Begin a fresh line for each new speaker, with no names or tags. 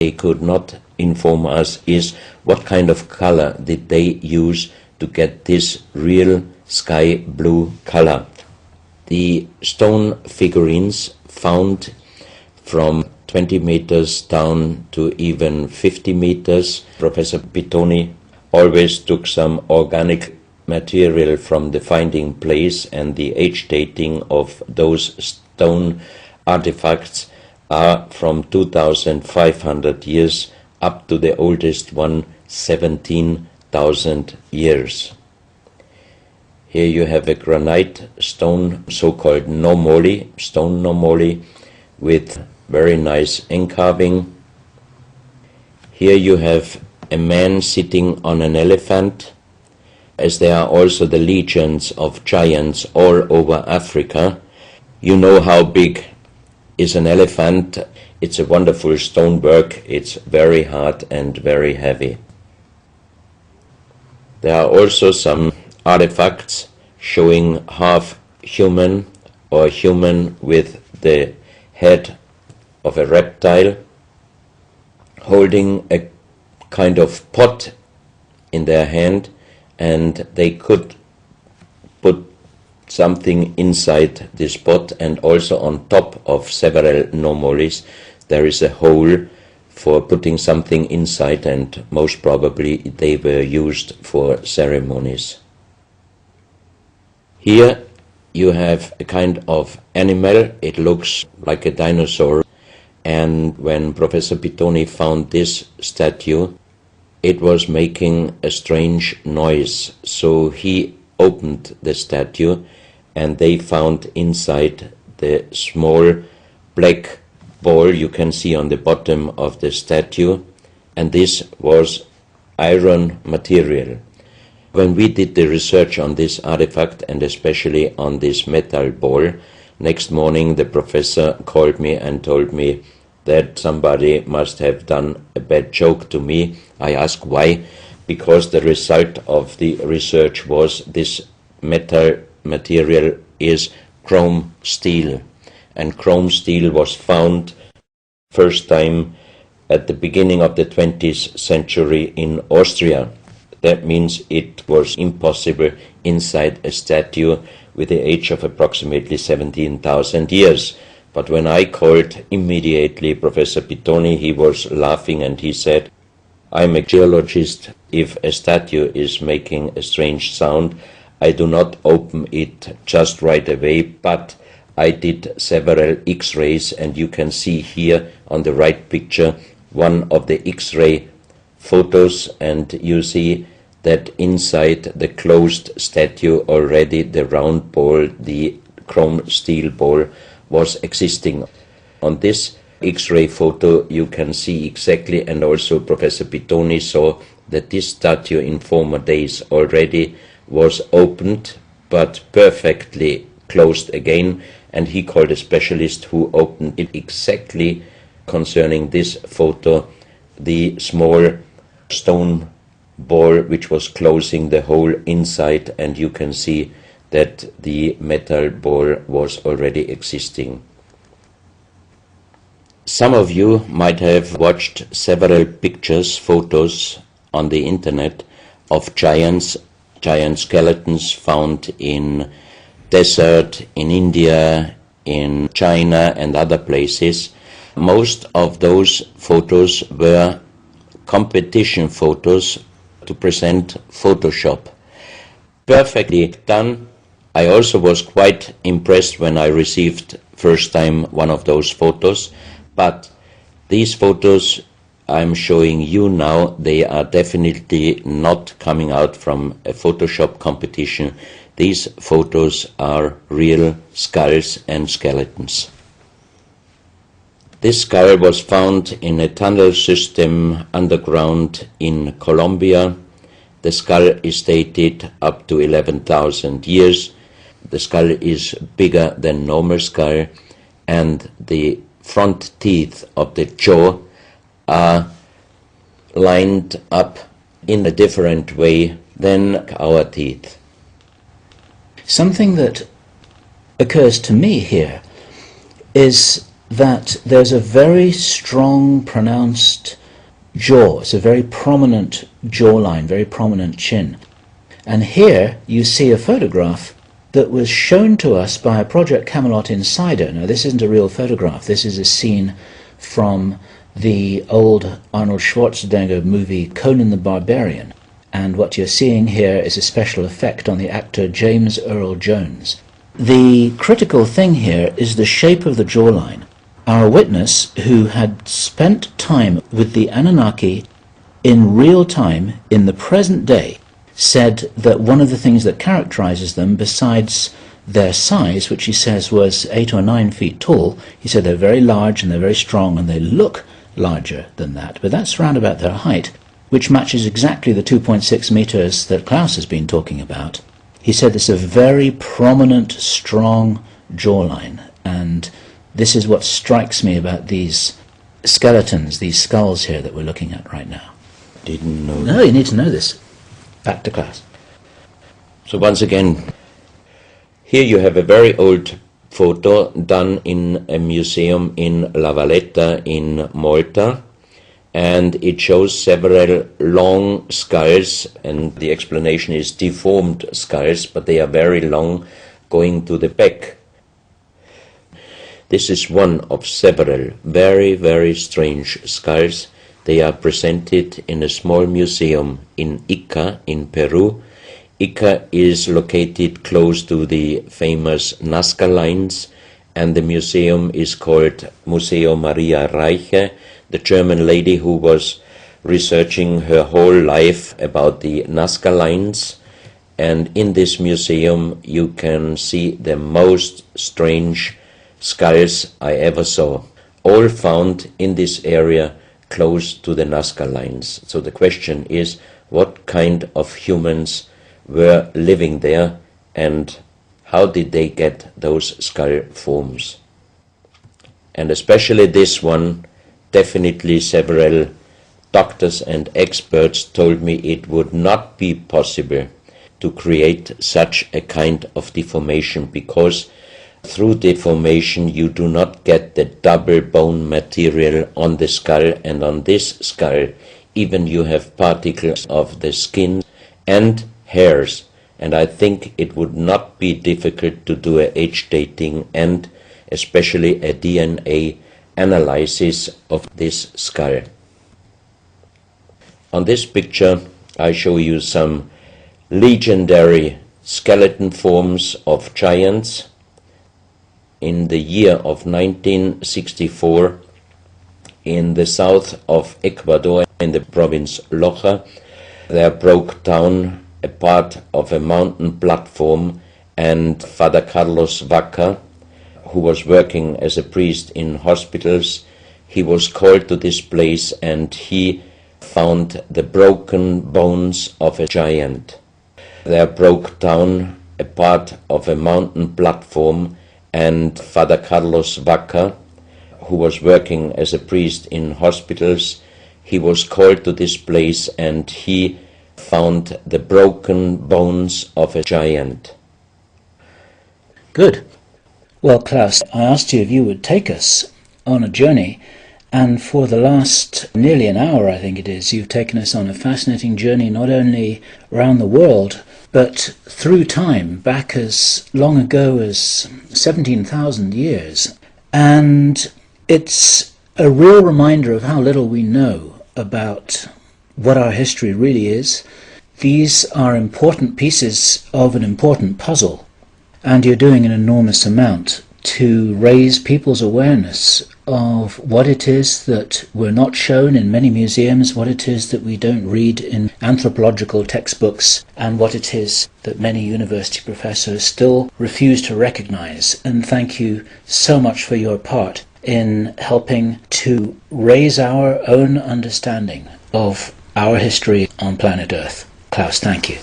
they could not inform us is what kind of color did they use to get this real sky blue color. The stone figurines found from 20 meters down to even 50 meters. Professor Pittoni always took some organic material from the finding place, and the age dating of those stone artifacts are from 2,500 years up to the oldest one, 17,000 years. Here you have a granite stone, so-called nomoli, stone nomoli, with very nice encarving. Here you have a man sitting on an elephant, as there are also the legions of giants all over Africa. You know how big is an elephant. It's a wonderful stonework. It's very hard and very heavy. There are also some artifacts showing half human or human with the head of a reptile, holding a kind of pot in their hand, and they could put something inside this pot, and also on top of several nomolis there is a hole for putting something inside, and most probably they were used for ceremonies. Here you have a kind of animal. It looks like a dinosaur, and when Professor Pittoni found this statue, it was making a strange noise, so he opened the statue and they found inside the small black ball you can see on the bottom of the statue, and this was iron material. When we did the research on this artifact, and especially on this metal ball, next morning the professor called me and told me that somebody must have done a bad joke to me. I asked why, because the result of the research was this metal material is chrome steel, and chrome steel was found first time at the beginning of the 20th century in Austria. That means it was impossible inside a statue with the age of approximately 17,000 years. But when I called immediately Professor Pittoni, he was laughing and he said, "I'm a geologist. If a statue is making a strange sound, I do not open it just right away, but I did several X-rays, and you can see here on the right picture one of the X-ray photos, and you see that inside the closed statue already the round ball, the chrome steel ball, was existing. On this X-ray photo you can see exactly, and also Professor Pittoni saw that this statue in former days already was opened but perfectly closed again, and he called a specialist who opened it exactly concerning this photo, the small stone ball which was closing the hole inside, and you can see that the metal ball was already existing. Some of you might have watched several pictures, photos on the internet of giant skeletons found in desert, in India, in China and other places. Most of those photos were competition photos to present Photoshop. Perfectly done. I also was quite impressed when I received first time one of those photos, but these photos I'm showing you now, they are definitely not coming out from a Photoshop competition. These photos are real skulls and skeletons. This skull was found in a tunnel system underground in Colombia. The skull is dated up to 11,000 years. The skull is bigger than normal skull, and the front teeth of the jaw are lined up in a different way than our teeth.
Something that occurs to me here is that there's a very strong, pronounced jaw. It's a very prominent jawline, very prominent chin. And here you see a photograph that was shown to us by a Project Camelot insider. Now, this isn't a real photograph. This is a scene from the old Arnold Schwarzenegger movie Conan the Barbarian. And what you're seeing here is a special effect on the actor James Earl Jones. The critical thing here is the shape of the jawline. Our witness, who had spent time with the Anunnaki in real time, in the present day, said that one of the things that characterizes them, besides their size, which he says was 8 or 9 feet tall, he said they're very large and they're very strong and they look larger than that. But that's round about their height, which matches exactly the 2.6 meters that Klaus has been talking about. He said it's a very prominent, strong jawline, and this is what strikes me about these skeletons, these skulls here that we're looking at right now.
Didn't know.
No, you need to know this. Back to Klaus.
So once again, here you have a very old photo done in a museum in La Valletta in Malta, and it shows several long skulls, and the explanation is deformed skulls, but they are very long, going to the back. This is one of several very, very strange skulls. They are presented in a small museum in Ica in Peru. Ica is located close to the famous Nazca lines, and the museum is called Museo Maria Reiche, the German lady who was researching her whole life about the Nazca lines. And in this museum you can see the most strange skulls I ever saw, all found in this area close to the Nazca lines. So the question is, what kind of humans were living there and how did they get those skull forms? And especially this one, definitely several doctors and experts told me it would not be possible to create such a kind of deformation, because through deformation you do not get the double bone material on the skull, and on this skull even you have particles of the skin and hairs, and I think it would not be difficult to do a age dating and especially a DNA analysis of this skull. On this picture I show you some legendary skeleton forms of giants. In the year of 1964, in the south of Ecuador, in the province Loja, there broke down a part of a mountain platform, and Father Carlos Vaca, who was working as a priest in hospitals, he was called to this place and he found the broken bones of a giant. There broke down a part of a mountain platform, and Father Carlos Vaca, who was working as a priest in hospitals, he was called to this place and he found the broken bones of a giant.
Good. Well, Klaus, I asked you if you would take us on a journey, and for the last nearly an hour, I think it is, you've taken us on a fascinating journey, not only around the world, but through time, back as long ago as 17,000 years. And it's a real reminder of how little we know about what our history really is. These are important pieces of an important puzzle, and you're doing an enormous amount to raise people's awareness of what it is that we're not shown in many museums, what it is that we don't read in anthropological textbooks, and what it is that many university professors still refuse to recognize. And thank you so much for your part in helping to raise our own understanding of our history on planet Earth. Klaus, thank you.